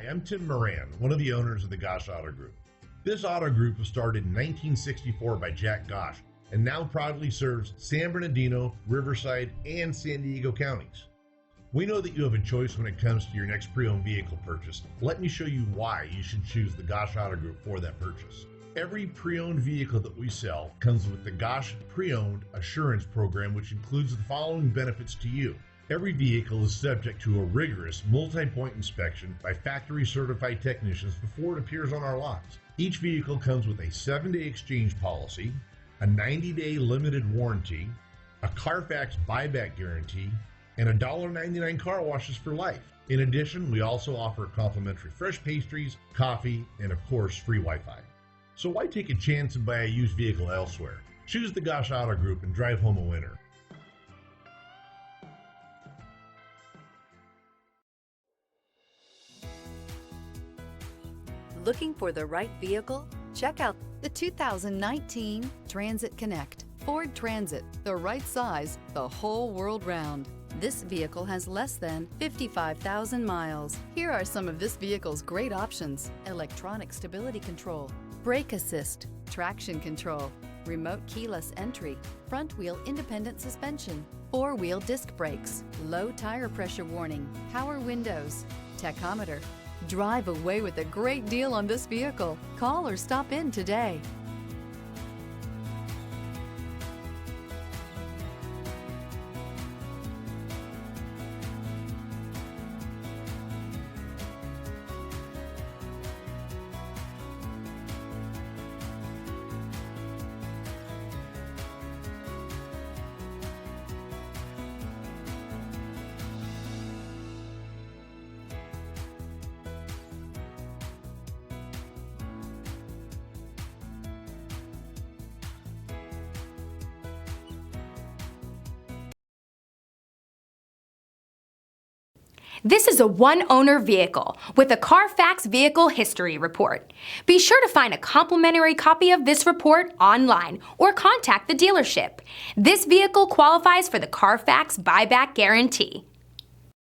I'm Tim Moran, one of the owners of the Gosch Auto Group. This auto group was started in 1964 by Jack Gosch and now proudly serves San Bernardino, Riverside, and San Diego counties. We know that you have a choice when it comes to your next pre-owned vehicle purchase. Let me show you why you should choose the Gosch Auto Group for that purchase. Every pre-owned vehicle that we sell comes with the Gosch Pre-Owned Assurance Program, which includes the following benefits to you. Every vehicle is subject to a rigorous multi-point inspection by factory certified technicians before it appears on our lots. Each vehicle comes with a 7-day exchange policy, a 90-day limited warranty, a Carfax buyback guarantee, and a $1.99 car washes for life. In addition, we also offer complimentary fresh pastries, coffee, and of course, free Wi-Fi. So why take a chance and buy a used vehicle elsewhere? Choose the Gosch Auto Group and drive home a winner. Looking for the right vehicle? Check out the 2019 Transit Connect. Ford Transit, the right size, the whole world round. This vehicle has less than 55,000 miles. Here are some of this vehicle's great options: electronic stability control, brake assist, traction control, remote keyless entry, front wheel independent suspension, 4-wheel disc brakes, low tire pressure warning, power windows, tachometer. Drive away with a great deal on this vehicle. Call or stop in today. This is a one-owner vehicle with a Carfax Vehicle History Report. Be sure to find a complimentary copy of this report online or contact the dealership. This vehicle qualifies for the Carfax Buyback Guarantee.